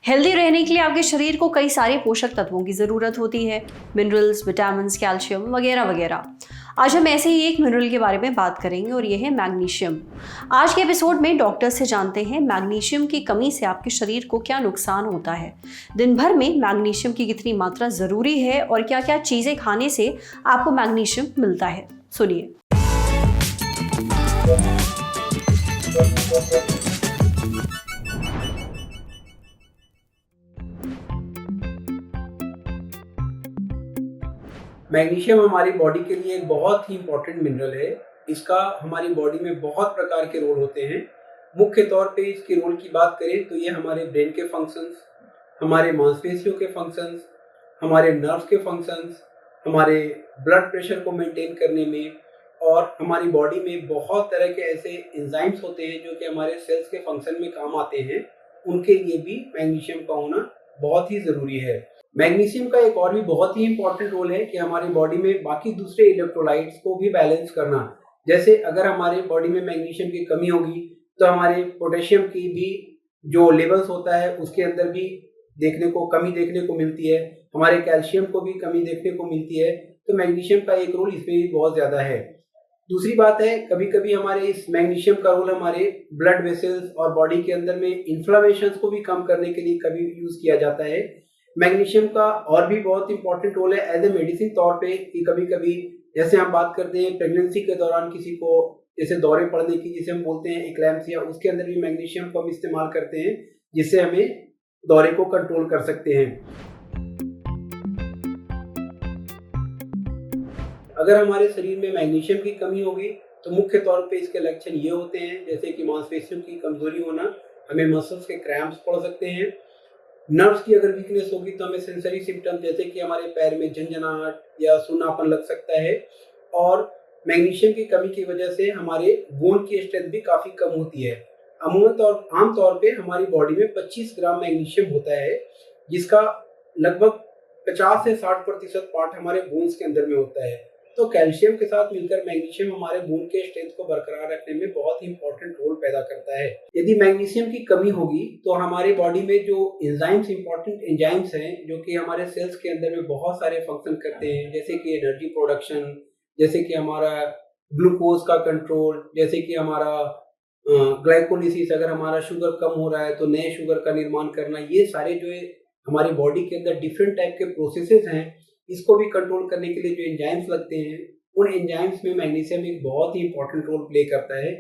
Healthy रहने के लिए आपके शरीर को कई सारे पोषक तत्वों की ज़रूरत होती है, मिनरल्स, विटामिन, कैल्शियम वगैरह वगैरह। आज हम ऐसे ही एक मिनरल के बारे में बात करेंगे और यह है मैग्नीशियम। आज के एपिसोड में डॉक्टर से जानते हैं मैग्नीशियम की कमी से आपके शरीर को क्या नुकसान होता है, दिन भर में मैग्नीशियम की कितनी मात्रा ज़रूरी है और क्या क्या चीज़ें खाने से आपको मैग्नीशियम मिलता है। सुनिए। मैग्नीशियम हमारी बॉडी के लिए एक बहुत ही इम्पोर्टेंट मिनरल है। इसका हमारी बॉडी में बहुत प्रकार के रोल होते हैं। मुख्य तौर पे इसके रोल की बात करें तो ये हमारे ब्रेन के फंक्शंस, हमारे मांसपेशियों के फंक्शंस, हमारे नर्व्स के फंक्शंस, हमारे ब्लड प्रेशर को मेंटेन करने में और हमारी बॉडी में बहुत तरह के ऐसे एंजाइम्स होते हैं जो कि हमारे सेल्स के फंक्शन में काम आते हैं। उनके लिए भी मैग्नीशियम का होना बहुत ही ज़रूरी है। मैग्नीशियम का एक और भी बहुत ही इम्पोर्टेंट रोल है कि हमारी बॉडी में बाकी दूसरे इलेक्ट्रोलाइट्स को भी बैलेंस करना। जैसे अगर हमारे बॉडी में मैग्नीशियम की कमी होगी तो हमारे पोटेशियम की भी जो लेवल्स होता है उसके अंदर भी कमी देखने को मिलती है, हमारे कैल्शियम को भी कमी देखने को मिलती है। तो मैग्नीशियम का एक रोल इसमें भी बहुत ज़्यादा है। दूसरी बात है, कभी कभी हमारे इस मैग्नीशियम का रोल हमारे ब्लड वेसल्स और बॉडी के अंदर में इन्फ्लामेशंस को भी कम करने के लिए कभी यूज़ किया जाता है। मैग्नीशियम का और भी बहुत इंपॉर्टेंट रोल है एज ए मेडिसिन तौर पे कि कभी कभी जैसे हम बात करते हैं प्रेगनेंसी के दौरान किसी को जैसे दौरे पड़ने की जिसे हम बोलते हैं एक्लैम्सिया, उसके अंदर भी मैग्नीशियम को हम इस्तेमाल करते हैं जिससे हमें दौरे को कंट्रोल कर सकते हैं। अगर हमारे शरीर में मैग्नीशियम की कमी होगी तो मुख्य तौर पे इसके लक्षण ये होते हैं जैसे कि मांसपेशियों की कमजोरी होना, हमें मसल्स के क्रैम्प्स पड़ सकते हैं। नर्व्स की अगर वीकनेस होगी तो हमें सेंसरी सिम्टम जैसे कि हमारे पैर में झंझनाहट या सूनापन लग सकता है। और मैग्नीशियम की कमी की वजह से हमारे बोन की स्ट्रेंथ भी काफ़ी कम होती है। आम तौर पे हमारी बॉडी में 25 ग्राम मैग्नीशियम होता है जिसका लगभग 50 से 60% पार्ट हमारे बोन्स के अंदर में होता है। तो कैल्शियम के साथ मिलकर मैग्नीशियम हमारे बोन के स्ट्रेंथ को बरकरार रखने में बहुत ही इंपॉर्टेंट रोल पैदा करता है। यदि मैग्नीशियम की कमी होगी तो हमारे बॉडी में जो इंपॉर्टेंट एंजाइम्स हैं जो कि हमारे सेल्स के अंदर में बहुत सारे फंक्शन करते हैं, जैसे कि एनर्जी प्रोडक्शन, जैसे कि हमारा ग्लूकोज का कंट्रोल, जैसे कि हमारा ग्लाइकोलिसिस, अगर हमारा शुगर कम हो रहा है तो नए शुगर का निर्माण करना, ये सारे जो है हमारी बॉडी के अंदर डिफरेंट टाइप के प्रोसेसेस हैं, इसको भी कंट्रोल करने के लिए जो एंजाइम्स लगते हैं उन एंजाइम्स में मैग्नीशियम एक बहुत ही इंपॉर्टेंट रोल प्ले करता है।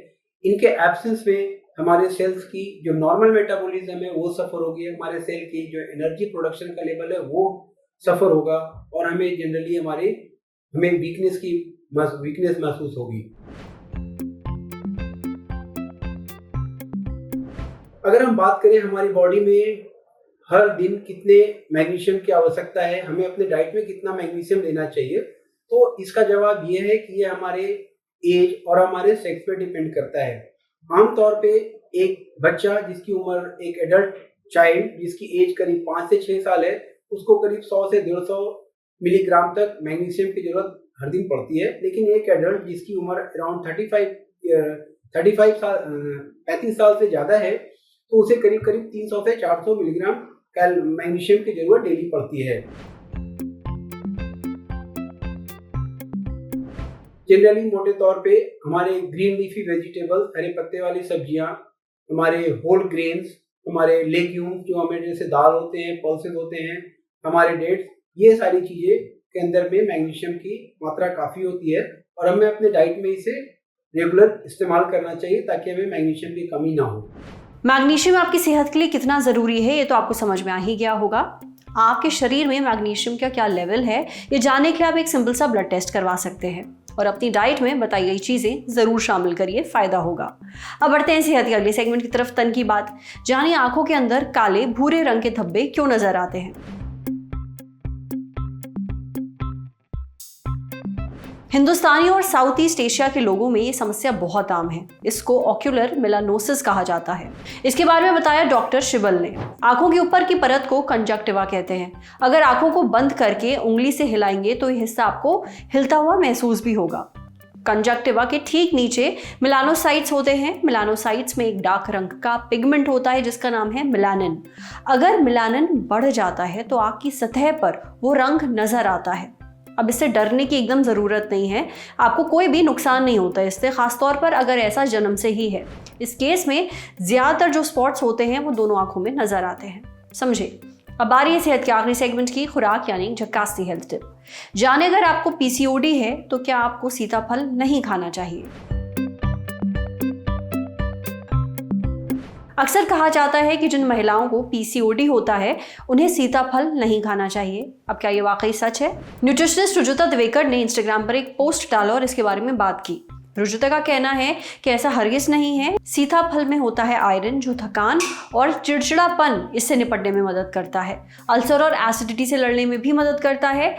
इनके एब्सेंस में हमारे सेल्स की जो नॉर्मल मेटाबॉलिज्म है वो सफ़र होगी, हमारे सेल की जो एनर्जी प्रोडक्शन का लेवल है वो सफ़र होगा और हमें जनरली हमें वीकनेस महसूस होगी। अगर हम बात करें हमारी बॉडी में हर दिन कितने मैग्नीशियम की आवश्यकता है, हमें अपने डाइट में कितना मैग्नीशियम लेना चाहिए, तो इसका जवाब ये है कि ये हमारे एज और हमारे सेक्स पे डिपेंड करता है। आमतौर पे एक बच्चा जिसकी उम्र, एक एडल्ट चाइल्ड जिसकी एज करीब 5 से 6 साल है, उसको करीब 100 से 150 मिलीग्राम तक मैग्नीशियम की जरूरत हर दिन पड़ती है। लेकिन एक एडल्ट जिसकी उम्र अराउंड 35 साल से ज़्यादा है तो उसे करीब 300 से 400 मिलीग्राम मैग्नीशियम की जरूरत डेली पड़ती है। जनरली मोटे तौर पे हमारे ग्रीन लीफी वेजिटेबल्स, हरे पत्ते वाली सब्जियां, हमारे होल ग्रेन्स, हमारे लेग्यूम्स जो हमें जैसे दाल होते हैं, पल्सेस होते हैं, हमारे डेट्स, ये सारी चीजें के अंदर में मैग्नीशियम की मात्रा काफी होती है और हमें अपने डाइट में इसे रेगुलर इस्तेमाल करना चाहिए ताकि हमें मैग्नीशियम की कमी ना हो। मैग्नीशियम आपकी सेहत के लिए कितना ज़रूरी है ये तो आपको समझ में आ ही गया होगा। आपके शरीर में मैग्नीशियम का क्या लेवल है ये जानने के लिए आप एक सिंपल सा ब्लड टेस्ट करवा सकते हैं और अपनी डाइट में बताई गई चीज़ें ज़रूर शामिल करिए, फ़ायदा होगा। अब बढ़ते हैं सेहत के अगले सेगमेंट की तरफ, तन की बात। जानिए आंखों के अंदर काले भूरे रंग के धब्बे क्यों नजर आते हैं। हिंदुस्तानी और साउथ ईस्ट एशिया के लोगों में ये समस्या बहुत आम है। इसको ऑक्यूलर मेलानोसिस कहा जाता है। इसके बारे में बताया डॉक्टर शिवल ने। आंखों के ऊपर की परत को कंजक्टिवा कहते हैं। अगर आंखों को बंद करके उंगली से हिलाएंगे तो ये हिस्सा आपको हिलता हुआ महसूस भी होगा। कंजक्टिवा के ठीक नीचे मेलानोसाइट्स होते हैं। मेलानोसाइट्स में एक डार्क रंग का पिगमेंट होता है जिसका नाम है मेलानिन। अगर मेलानिन बढ़ जाता है तो आँख की सतह पर वो रंग नजर आता है। अब इससे डरने की एकदम ज़रूरत नहीं है, आपको कोई भी नुकसान नहीं होता है इससे, ख़ासतौर पर अगर ऐसा जन्म से ही है। इस केस में ज़्यादातर जो स्पॉट्स होते हैं वो दोनों आँखों में नज़र आते हैं। समझे। अब आ रही है सेहत के आखिरी सेगमेंट की, खुराक यानी झक्कासी हेल्थ टिप। जाने अगर आपको पीसीओडी है तो क्या आपको सीताफल नहीं खाना चाहिए। अक्सर कहा जाता है कि जिन महिलाओं को पीसीओडी होता है उन्हें सीताफल नहीं खाना चाहिए। अब क्या ये वाकई सच है? न्यूट्रिशनिस्ट रुजुता दिवेकर ने इंस्टाग्राम पर एक पोस्ट डाला और इसके बारे में बात की। रुजुता का कहना है कि ऐसा हरगिज नहीं है। सीताफल में होता है आयरन जो थकान और चिड़चिड़ापन इससे निपटने में मदद करता है। अल्सर और एसिडिटी से लड़ने में भी मदद करता है।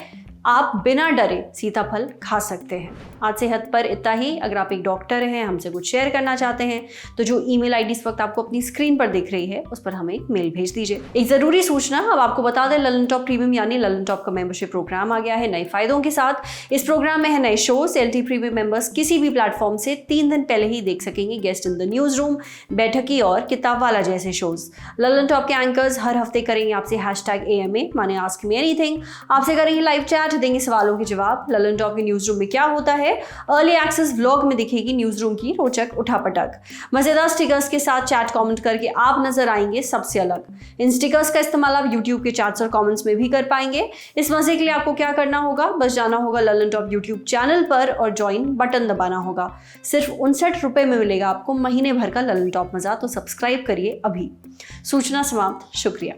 आप बिना डरे सीताफल खा सकते हैं। आज सेहत पर इतना ही। अगर आप एक डॉक्टर हैं, हमसे कुछ शेयर करना चाहते हैं तो जो ईमेल आईडी इस वक्त आपको अपनी स्क्रीन पर दिख रही है उस पर हमें एक मेल भेज दीजिए। एक ज़रूरी सूचना, अब आपको बता दें, ललन टॉप प्रीमियम यानी ललन टॉप का मेंबरशिप प्रोग्राम आ गया है नए फायदों के साथ। इस प्रोग्राम में है नए शोज। LT प्रीमियम मेंबर्स किसी भी प्लेटफॉर्म से 3 दिन पहले ही देख सकेंगे guest in the news room, बैठकी और किताब वाला जैसे शोज। ललन टॉप के एंकर्स हर हफ्ते करेंगे आपसे #AMA माने आस्क मी एनीथिंग। आपसे करेंगे लाइव चैट, देंगे सवालों के जवाब। ललन टॉप के न्यूज रूम में क्या होता है, अर्ली एक्सेस व्लॉग में दिखेगी न्यूज रूम की रोचक उठापटक। मजेदार स्टिकर्स के साथ चैट कमेंट करके आप नजर आएंगे सबसे अलग। इन स्टिकर्स का इस्तेमाल आप यूट्यूब के चैट्स और कमेंट्स में भी कर पाएंगे। इस मजे के लिए आपको क्या करना होगा, बस जाना होगा ललन टॉप यूट्यूब चैनल पर और ज्वाइन बटन दबाना होगा। सिर्फ 59 रुपए में मिलेगा आपको महीने भर का ललन टॉप मजा, तो सब्सक्राइब करिए अभी। सूचना समाप्त। शुक्रिया।